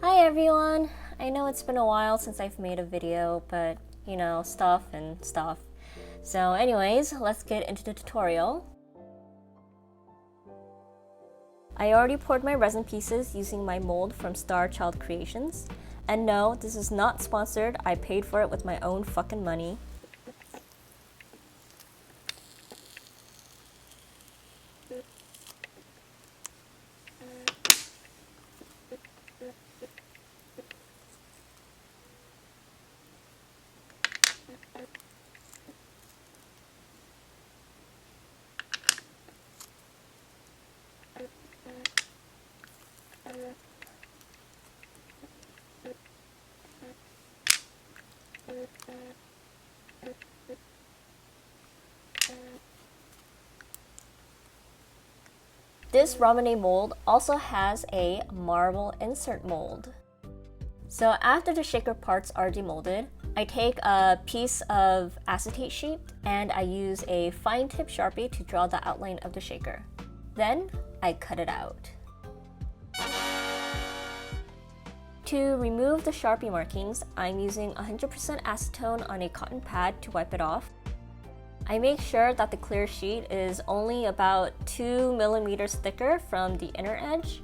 Hi everyone! I know it's been a while since I've made a video, but you know, stuff and stuff. So anyways, let's get into the tutorial. I already poured my resin pieces using my mold from Star Child Creations. And no, this is not sponsored, I paid for it with my own fucking money. This ramen mold also has a marble insert mold. So after the shaker parts are demolded, I take a piece of acetate sheet and I use a fine tip sharpie to draw the outline of the shaker. Then I cut it out. To remove the sharpie markings, I'm using 100% acetone on a cotton pad to wipe it off. I make sure that the clear sheet is only about 2 millimeters thicker from the inner edge.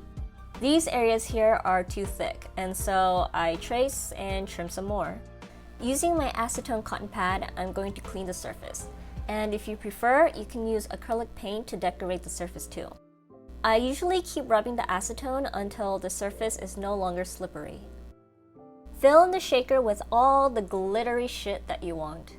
These areas here are too thick, and so I trace and trim some more. Using my acetone cotton pad, I'm going to clean the surface. And if you prefer, you can use acrylic paint to decorate the surface too. I usually keep rubbing the acetone until the surface is no longer slippery. Fill in the shaker with all the glittery shit that you want.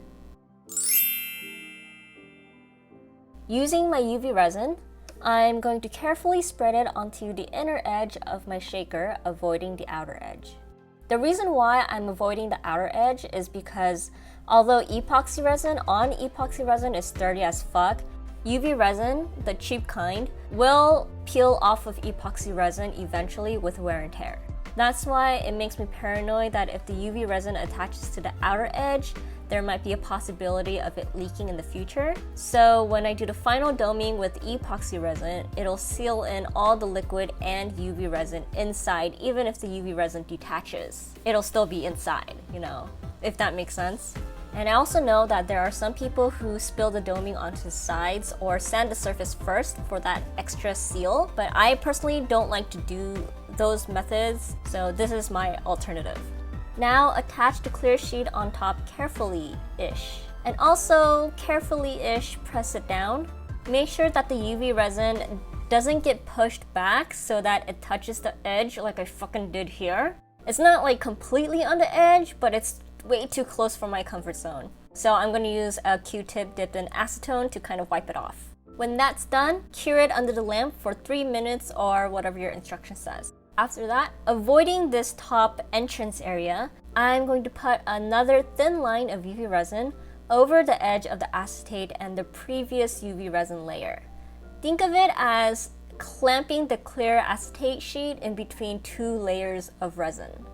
Using my UV resin, I'm going to carefully spread it onto the inner edge of my shaker, avoiding the outer edge. The reason why I'm avoiding the outer edge is because although epoxy resin is sturdy as fuck, UV resin, the cheap kind, will peel off of epoxy resin eventually with wear and tear. That's why it makes me paranoid that if the UV resin attaches to the outer edge, there might be a possibility of it leaking in the future. So when I do the final doming with epoxy resin, it'll seal in all the liquid and UV resin inside, even if the UV resin detaches. It'll still be inside, you know, if that makes sense. And I also know that there are some people who spill the doming onto the sides or sand the surface first for that extra seal, but I personally don't like to do those methods, so this is my alternative. Now attach the clear sheet on top carefully-ish. And also carefully-ish press it down. Make sure that the UV resin doesn't get pushed back so that it touches the edge like I fucking did here. It's not like completely on the edge, but it's way too close for my comfort zone. So I'm going to use a Q-tip dipped in acetone to kind of wipe it off. When that's done, cure it under the lamp for 3 minutes or whatever your instruction says. After that, avoiding this top entrance area, I'm going to put another thin line of UV resin over the edge of the acetate and the previous UV resin layer. Think of it as clamping the clear acetate sheet in between 2 layers of resin.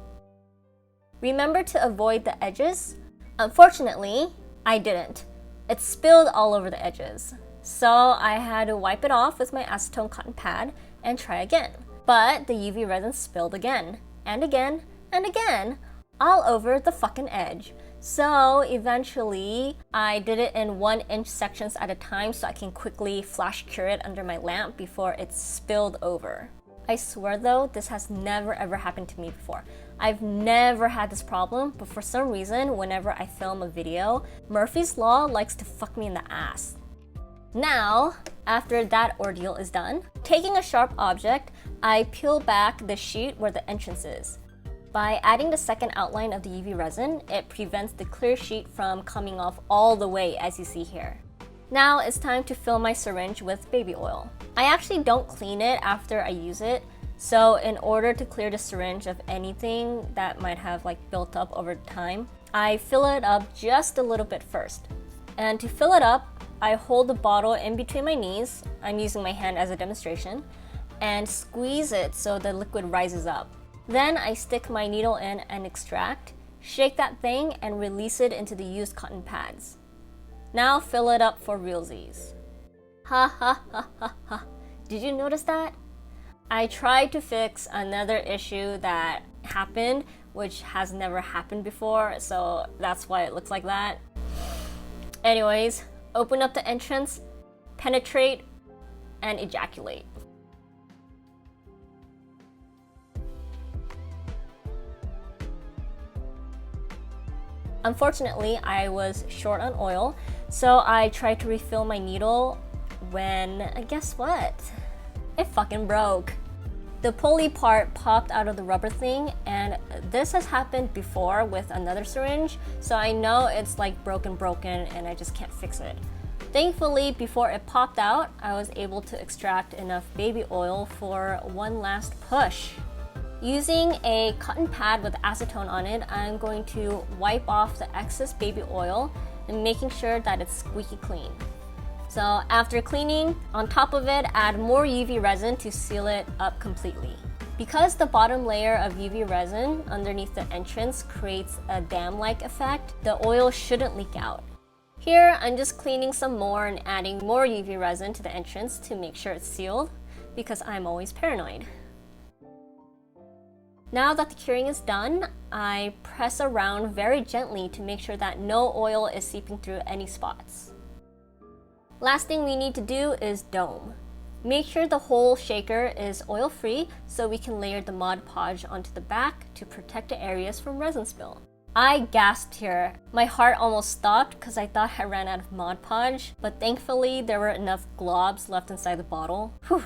Remember to avoid the edges. Unfortunately, I didn't. It spilled all over the edges. So I had to wipe it off with my acetone cotton pad and try again. But the UV resin spilled again, and again, and again, all over the fucking edge. So eventually, I did it in 1-inch sections at a time so I can quickly flash cure it under my lamp before it spilled over. I swear though, this has never ever happened to me before. I've never had this problem, but for some reason, whenever I film a video, Murphy's Law likes to fuck me in the ass. Now, after that ordeal is done, taking a sharp object, I peel back the sheet where the entrance is. By adding the second outline of the UV resin, it prevents the clear sheet from coming off all the way as you see here. Now it's time to fill my syringe with baby oil. I actually don't clean it after I use it, so in order to clear the syringe of anything that might have built up over time, I fill it up just a little bit first. And to fill it up, I hold the bottle in between my knees, I'm using my hand as a demonstration, and squeeze it so the liquid rises up. Then I stick my needle in and extract, shake that thing, and release it into the used cotton pads. Now fill it up for realsies. Ha ha ha ha ha. Did you notice that? I tried to fix another issue that happened, which has never happened before, so that's why it looks like that. Anyways, open up the entrance, penetrate, and ejaculate. Unfortunately, I was short on oil, so I tried to refill my needle when, guess what? It fucking broke. The pulley part popped out of the rubber thing, and this has happened before with another syringe, so I know it's like broken and I just can't fix it. Thankfully, before it popped out, I was able to extract enough baby oil for one last push. Using a cotton pad with acetone on it, I'm going to wipe off the excess baby oil and making sure that it's squeaky clean. So after cleaning, on top of it, add more UV resin to seal it up completely. Because the bottom layer of UV resin underneath the entrance creates a dam-like effect, the oil shouldn't leak out. Here, I'm just cleaning some more and adding more UV resin to the entrance to make sure it's sealed, because I'm always paranoid. Now that the curing is done, I press around very gently to make sure that no oil is seeping through any spots. Last thing we need to do is dome. Make sure the whole shaker is oil-free so we can layer the Mod Podge onto the back to protect the areas from resin spill. I gasped here. My heart almost stopped because I thought I ran out of Mod Podge, but thankfully there were enough globs left inside the bottle. Whew.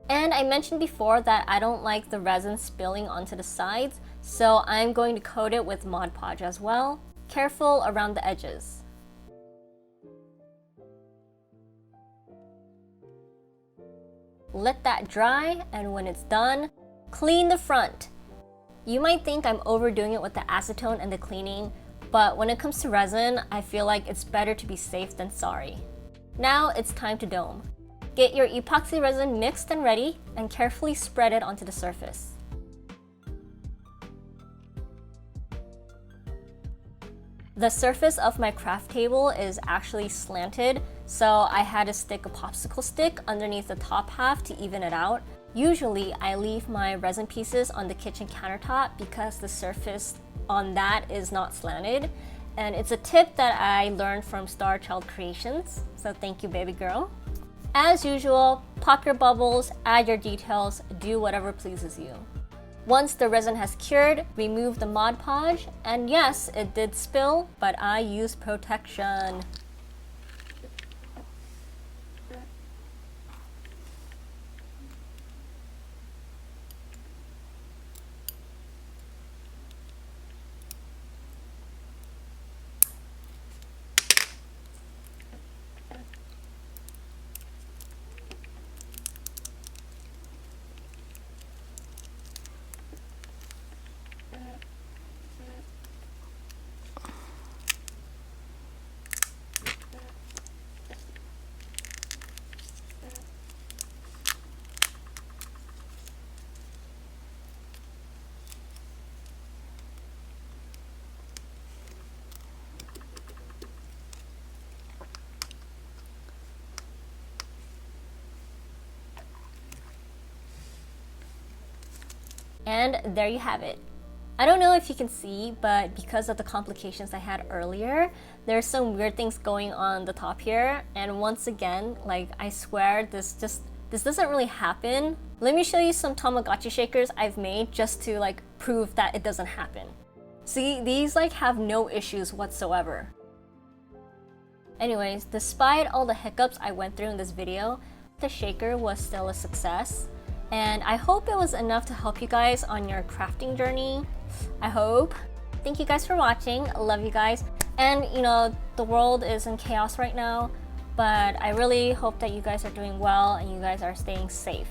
And I mentioned before that I don't like the resin spilling onto the sides, so I'm going to coat it with Mod Podge as well. Careful around the edges. Let that dry, and when it's done, clean the front. You might think I'm overdoing it with the acetone and the cleaning, but when it comes to resin, I feel like it's better to be safe than sorry. Now it's time to dome. Get your epoxy resin mixed and ready, and carefully spread it onto the surface. The surface of my craft table is actually slanted, so I had to stick a popsicle stick underneath the top half to even it out. Usually, I leave my resin pieces on the kitchen countertop because the surface on that is not slanted, and it's a tip that I learned from Star Child Creations, so thank you, baby girl. As usual, pop your bubbles, add your details, do whatever pleases you. Once the resin has cured, remove the Mod Podge, and yes, it did spill, but I used protection. And there you have it. I don't know if you can see, but because of the complications I had earlier, there's some weird things going on the top here. And once again, like, I swear this doesn't really happen. Let me show you some Tamagotchi shakers I've made just to like prove that it doesn't happen. See, these like have no issues whatsoever. Anyways, despite all the hiccups I went through in this video, the shaker was still a success. And I hope it was enough to help you guys on your crafting journey. I hope. Thank you guys for watching. I love you guys. And you know, the world is in chaos right now, but I really hope that you guys are doing well and you guys are staying safe.